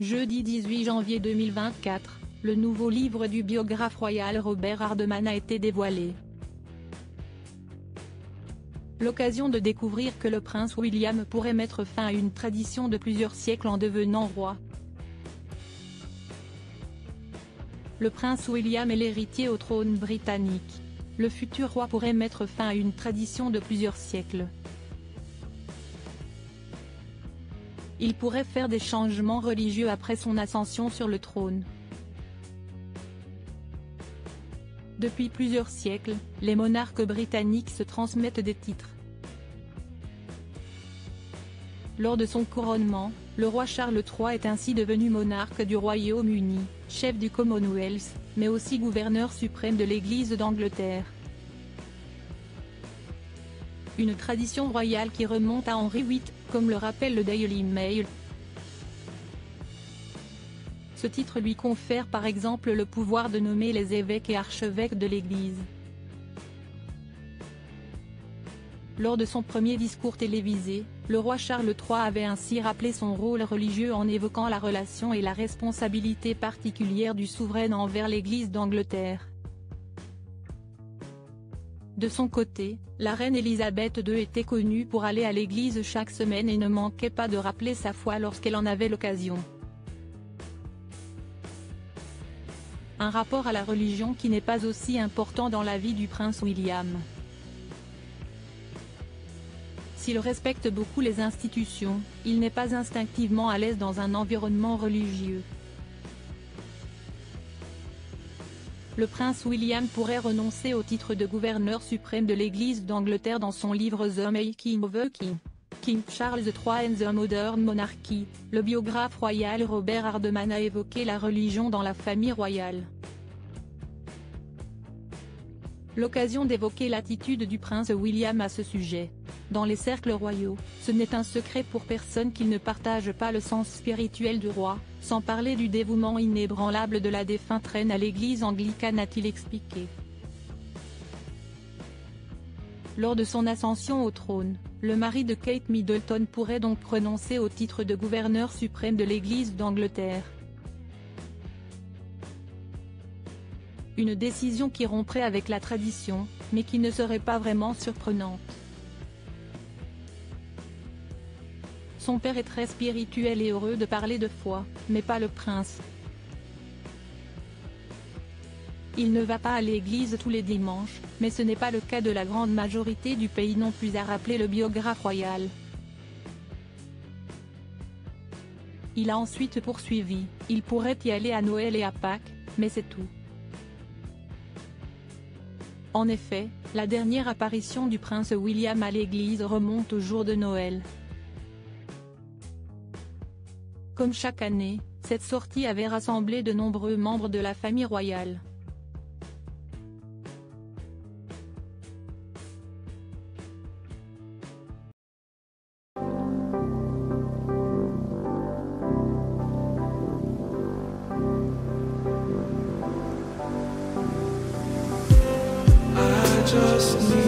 Jeudi 18 janvier 2024, le nouveau livre du biographe royal Robert Hardman a été dévoilé. L'occasion de découvrir que le prince William pourrait mettre fin à une tradition de plusieurs siècles en devenant roi. Le prince William est l'héritier au trône britannique. Le futur roi pourrait mettre fin à une tradition de plusieurs siècles. Il pourrait faire des changements religieux après son ascension sur le trône. Depuis plusieurs siècles, les monarques britanniques se transmettent des titres. Lors de son couronnement, le roi Charles III est ainsi devenu monarque du Royaume-Uni, chef du Commonwealth, mais aussi gouverneur suprême de l'Église d'Angleterre. Une tradition royale qui remonte à Henri VIII, comme le rappelle le Daily Mail. Ce titre lui confère par exemple le pouvoir de nommer les évêques et archevêques de l'Église. Lors de son premier discours télévisé, le roi Charles III avait ainsi rappelé son rôle religieux en évoquant la relation et la responsabilité particulière du souverain envers l'Église d'Angleterre. De son côté, la reine Elisabeth II était connue pour aller à l'église chaque semaine et ne manquait pas de rappeler sa foi lorsqu'elle en avait l'occasion. Un rapport à la religion qui n'est pas aussi important dans la vie du prince William. S'il respecte beaucoup les institutions, il n'est pas instinctivement à l'aise dans un environnement religieux. Le prince William pourrait renoncer au titre de gouverneur suprême de l'Église d'Angleterre dans son livre The Making of a King. King Charles III and the Modern Monarchy, le biographe royal Robert Hardman a évoqué la religion dans la famille royale. L'occasion d'évoquer l'attitude du prince William à ce sujet. Dans les cercles royaux, ce n'est un secret pour personne qu'il ne partage pas le sens spirituel du roi, sans parler du dévouement inébranlable de la défunte reine à l'église anglicane, a-t-il expliqué. Lors de son ascension au trône, le mari de Kate Middleton pourrait donc renoncer au titre de gouverneur suprême de l'Église d'Angleterre. Une décision qui romprait avec la tradition, mais qui ne serait pas vraiment surprenante. Son père est très spirituel et heureux de parler de foi, mais pas le prince. Il ne va pas à l'église tous les dimanches, mais ce n'est pas le cas de la grande majorité du pays non plus, a rappelé le biographe royal. Il a ensuite poursuivi, il pourrait y aller à Noël et à Pâques, mais c'est tout. En effet, la dernière apparition du prince William à l'église remonte au jour de Noël. Comme chaque année, cette sortie avait rassemblé de nombreux membres de la famille royale. I just need